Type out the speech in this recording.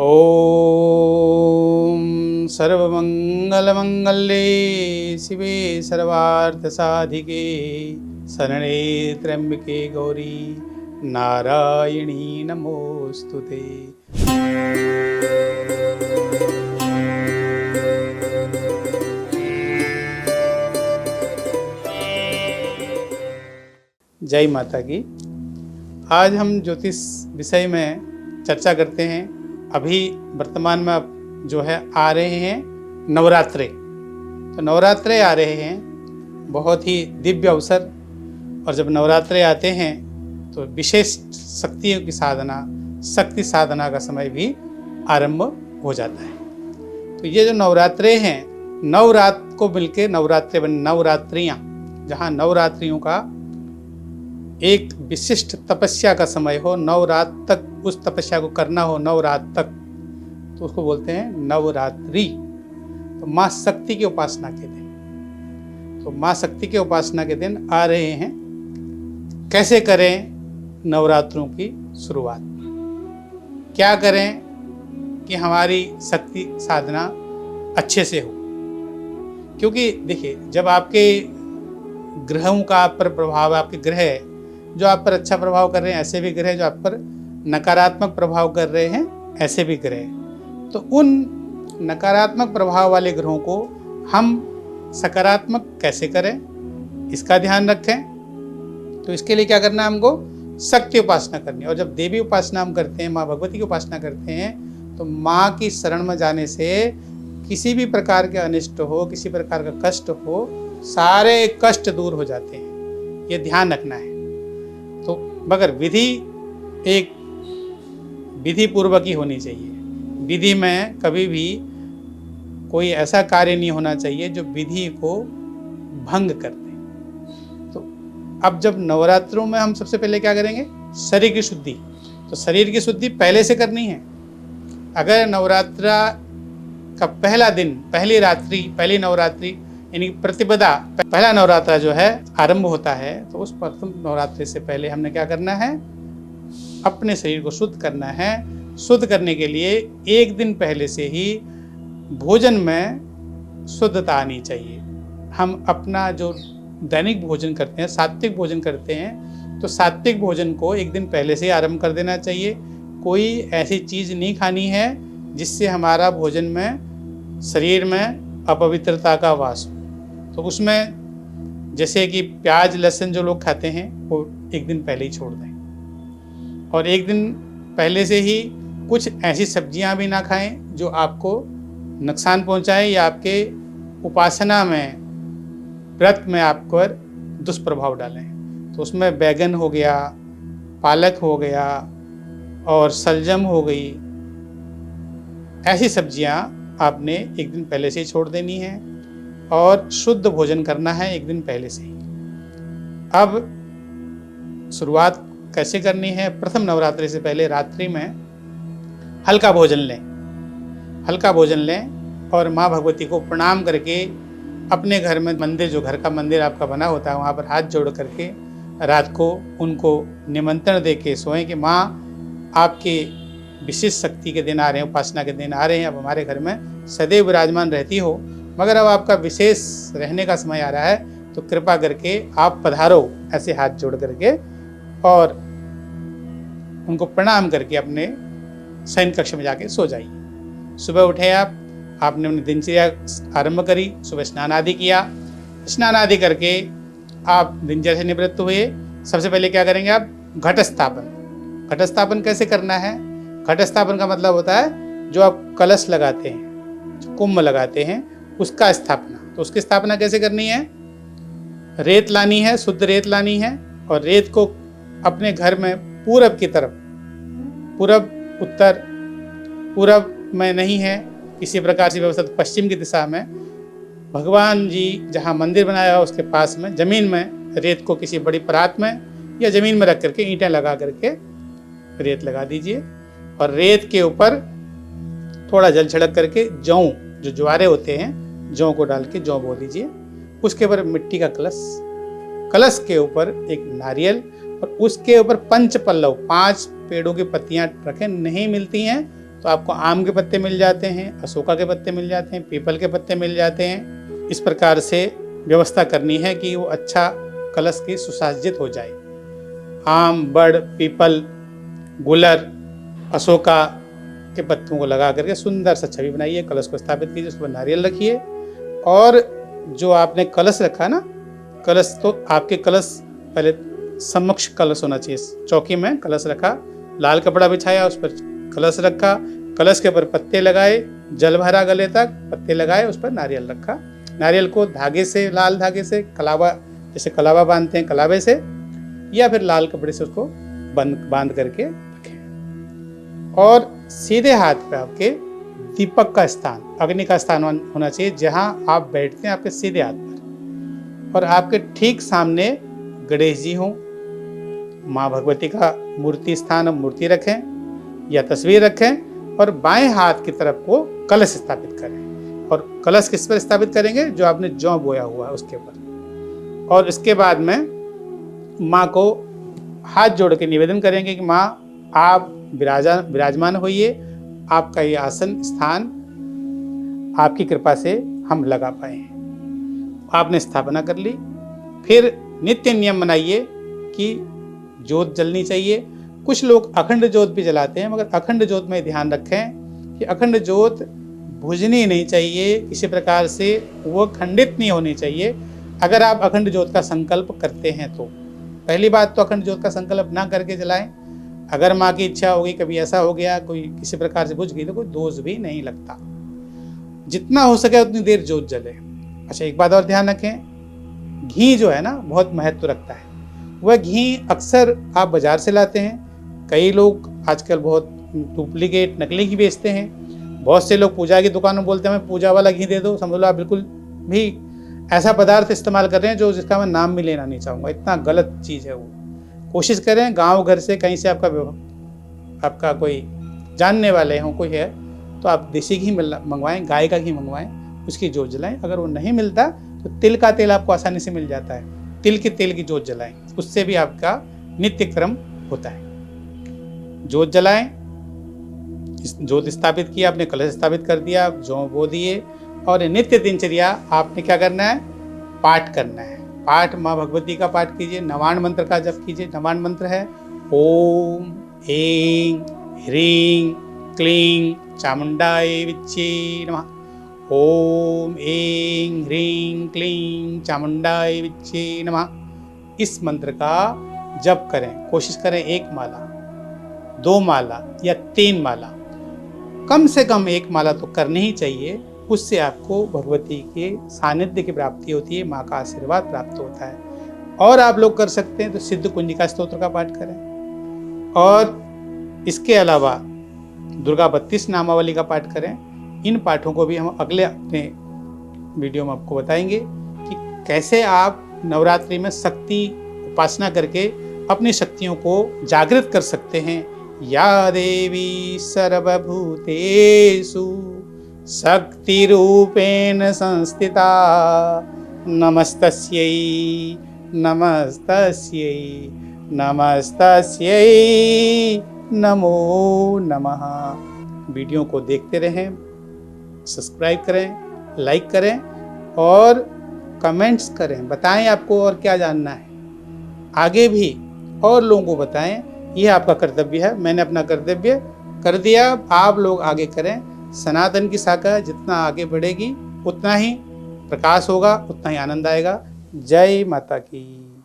ओम सर्वमंगलमंगल्ये शिवे सर्वार्थसाधिके शरणे त्र्यंबके गौरी नारायणी नमोस्तुते। जय माता की। आज हम ज्योतिष विषय में चर्चा करते हैं। अभी वर्तमान में अब जो है आ रहे हैं नवरात्रे। तो नवरात्रे आ रहे हैं, बहुत ही दिव्य अवसर। और जब नवरात्रे आते हैं तो विशेष शक्तियों की साधना, शक्ति साधना का समय भी आरंभ हो जाता है। तो ये जो नवरात्रे हैं, नवरात को मिलके नवरात्रे बन, नवरात्रियाँ, जहाँ नवरात्रियों का एक विशिष्ट तपस्या का समय हो, 9 रात तक उस तपस्या को करना हो, 9 रात तक, तो उसको बोलते हैं नवरात्रि। तो माँ शक्ति की उपासना के दिन, तो माँ शक्ति के उपासना के दिन आ रहे हैं। कैसे करें नवरात्रों की शुरुआत, क्या करें कि हमारी शक्ति साधना अच्छे से हो। क्योंकि देखिए, जब आपके ग्रहों का आप पर प्रभाव, आपके ग्रह जो आप पर अच्छा प्रभाव कर रहे हैं, ऐसे भी ग्रह जो आप पर नकारात्मक प्रभाव कर रहे हैं, ऐसे भी ग्रह, तो उन नकारात्मक प्रभाव वाले ग्रहों को हम सकारात्मक कैसे करें, इसका ध्यान रखें। तो इसके लिए क्या करना है, हमको शक्ति उपासना करनी है। और जब देवी उपासना हम करते हैं, माँ भगवती की उपासना करते हैं, तो माँ की शरण में जाने से किसी भी प्रकार के अनिष्ट हो, किसी प्रकार का कष्ट हो, सारे कष्ट दूर हो जाते हैं। ये ध्यान रखना है। तो मगर विधि एक विधि पूर्वक ही होनी चाहिए। विधि में कभी भी कोई ऐसा कार्य नहीं होना चाहिए जो विधि को भंग कर दे। तो अब जब नवरात्रों में हम सबसे पहले क्या करेंगे, शरीर की शुद्धि। तो शरीर की शुद्धि पहले से करनी है। अगर नवरात्रा का पहला दिन, पहली रात्रि, पहली नवरात्रि यानी प्रतिपदा, पहला नवरात्रा जो है आरंभ होता है, तो उस प्रथम नवरात्रि से पहले हमने क्या करना है, अपने शरीर को शुद्ध करना है। शुद्ध करने के लिए एक दिन पहले से ही भोजन में शुद्धता आनी चाहिए। हम अपना जो दैनिक भोजन करते हैं, सात्विक भोजन करते हैं, तो सात्विक भोजन को एक दिन पहले से ही आरंभ कर देना चाहिए। कोई ऐसी चीज़ नहीं खानी है जिससे हमारा भोजन में, शरीर में अपवित्रता का वास हो। तो उसमें जैसे कि प्याज लहसुन जो लोग खाते हैं, वो एक दिन पहले ही छोड़ दें। और एक दिन पहले से ही कुछ ऐसी सब्जियां भी ना खाएं जो आपको नुकसान पहुंचाए या आपके उपासना में, व्रत में आप पर दुष्प्रभाव डालें। तो उसमें बैगन हो गया, पालक हो गया और सलजम हो गई, ऐसी सब्जियां आपने एक दिन पहले से ही छोड़ देनी है और शुद्ध भोजन करना है एक दिन पहले से ही। अब शुरुआत कैसे करनी है, प्रथम नवरात्रि से पहले रात्रि में हल्का भोजन लें, हल्का भोजन लें और माँ भगवती को प्रणाम करके अपने घर में, मंदिर, जो घर का मंदिर आपका बना होता है, वहाँ पर हाथ जोड़ करके रात को उनको निमंत्रण दे के सोएं कि माँ, आपके विशेष शक्ति के दिन आ रहे हैं, उपासना के दिन आ रहे हैं, अब हमारे घर में सदैव विराजमान रहती हो, मगर अब आपका विशेष रहने का समय आ रहा है, तो कृपा करके आप पधारो, ऐसे हाथ जोड़ करके और उनको प्रणाम करके अपने शयन कक्ष में जाके सो जाइए। सुबह उठे आपने अपनी दिनचर्या आरंभ करी, सुबह स्नान आदि किया। स्नान आदि करके आप दिनचर्या से निवृत्त हुए। सबसे पहले क्या करेंगे आप, घट स्थापन। घट स्थापन कैसे करना है, घट स्थापन का मतलब होता है जो आप कलश लगाते हैं, जो कुंभ लगाते हैं, उसका स्थापना। तो उसकी स्थापना कैसे करनी है, रेत लानी है, शुद्ध रेत लानी है और रेत को अपने घर में पूरब की तरफ, पूरब, उत्तर, पूरब में नहीं है किसी प्रकार से व्यवस्था, पश्चिम की दिशा में भगवान जी जहाँ मंदिर बनाया है उसके पास में जमीन में रेत को किसी बड़ी परात में या जमीन में रख करके ईंटें लगा करके रेत लगा दीजिए और रेत के ऊपर थोड़ा जल छिड़क करके जौ, जो ज्वारे होते हैं, जौ को डाल के जौ बो दीजिए। उसके ऊपर मिट्टी का कलश, कलश के ऊपर एक नारियल और उसके ऊपर पंच पल्लव, 5 पेड़ों की पत्तियां रखें। नहीं मिलती हैं तो आपको आम के पत्ते मिल जाते हैं, अशोका के पत्ते मिल जाते हैं, पीपल के पत्ते मिल जाते हैं। इस प्रकार से व्यवस्था करनी है कि वो अच्छा कलश की सुसज्जित हो जाए। आम, बड़, पीपल, गुलर, अशोका के पत्तों को लगा करके सुंदर सा छवि बनाइए, कलश को स्थापित कीजिए, उस पर नारियल रखिए। और जो आपने कलश रखा ना, कलश तो आपके कलश पहले समक्ष कलश होना चाहिए। चौकी में कलश रखा, लाल कपड़ा बिछाया, उस पर कलश रखा, कलश के ऊपर पत्ते लगाए, जल भरा गले तक, पत्ते लगाए, उस पर नारियल रखा। नारियल को धागे से, लाल धागे से, कलावा जैसे कलावा बांधते हैं कलावे से, या फिर लाल कपड़े से उसको बांध करके रखें। और सीधे हाथ पे आपके दीपक का स्थान, अग्नि का स्थान होना चाहिए, जहां आप बैठते हैं आपके सीधे हाथ पर। और आपके ठीक सामने गणेश जी हों, माँ भगवती का मूर्ति स्थान, मूर्ति रखें या तस्वीर रखें, और बाएं हाथ की तरफ को कलश स्थापित करें। और कलश किस पर स्थापित करेंगे? जो आपने जौ बोया हुआ है उसके ऊपर। और इसके बाद में माँ को हाथ जोड़ के निवेदन करेंगे कि माँ आप विराजमान होइए, आपका ये आसन स्थान आपकी कृपा से हम लगा पाए हैं। आपने स्थापना कर ली। फिर नित्य नियम बनाइए कि जोत जलनी चाहिए। कुछ लोग अखंड जोत भी जलाते हैं, मगर अखंड जोत में ध्यान रखें कि अखंड जोत बुझनी नहीं चाहिए, किसी प्रकार से वो खंडित नहीं होनी चाहिए। अगर आप अखंड जोत का संकल्प करते हैं तो पहली बात तो अखंड जोत का संकल्प ना करके जलाएं। अगर माँ की इच्छा होगी, कभी ऐसा हो गया, कोई किसी प्रकार से बुझ गई, तो कोई दोष भी नहीं लगता। जितना हो सके उतनी देर जोत जले। अच्छा, एक बात और ध्यान रखें, घी जो है ना बहुत महत्व रखता है। वह घी अक्सर आप बाजार से लाते हैं। कई लोग आजकल बहुत डुप्लीकेट नकली घी बेचते हैं। बहुत से लोग पूजा की दुकान में बोलते हैं हमें पूजा वाला घी दे दो। समझ लो आप बिल्कुल भी ऐसा पदार्थ इस्तेमाल कर रहे हैं जो जिसका मैं नाम भी लेना नहीं चाहूँगा। इतना गलत चीज़ है वो। कोशिश करें गांव घर से कहीं से आपका कोई जानने वाले हों, कोई है तो आप देसी घी मंगवाएं, गाय का घी मंगवाएं, उसकी जोत जलाएं। अगर वो नहीं मिलता तो तिल का तेल आपको आसानी से मिल जाता है, तिल के तेल की जोत जलाएं, उससे भी आपका नित्य क्रम होता है। जोत जलाएं, जोत स्थापित किया, आपने कलश स्थापित कर दिया, जौ बो दिए। और नित्य दिनचर्या आपने क्या करना है? पाठ करना है। पाठ माँ भगवती का पाठ कीजिए, नवान मंत्र का जप कीजिए। नवान मंत्र है ओम ऐं ह्रीं क्लीं चामुंडाय विच्चे नमः। ओम ऐं ह्रीं क्लीं चामुंडाय विच्चे नमः। इस मंत्र का जप करें। कोशिश करें 1 माला, 2 माला या 3 माला, कम से कम 1 माला तो करनी ही चाहिए। उससे आपको भगवती के सानिध्य की प्राप्ति होती है, माँ का आशीर्वाद प्राप्त होता है। और आप लोग कर सकते हैं तो सिद्ध कुंजिका स्तोत्र का पाठ करें। और इसके अलावा दुर्गा 32 नामावली का पाठ करें। इन पाठों को भी हम अगले अपने वीडियो में आपको बताएंगे कि कैसे आप नवरात्रि में शक्ति उपासना करके अपनी शक्तियों को जागृत कर सकते हैं। या देवी सर्वभूतेषु शक्ति रूपेण संस्थिता नमस्तस्यै नमस्तस्यै नमस्तस्यै नमो नमः। वीडियो को देखते रहें, सब्सक्राइब करें, लाइक करें और कमेंट्स करें। बताएं आपको और क्या जानना है, आगे भी और लोगों को बताएं। यह आपका कर्तव्य है। मैंने अपना कर्तव्य कर दिया, आप लोग आगे करें। सनातन की शाखा जितना आगे बढ़ेगी उतना ही प्रकाश होगा, उतना ही आनंद आएगा। जय माता की।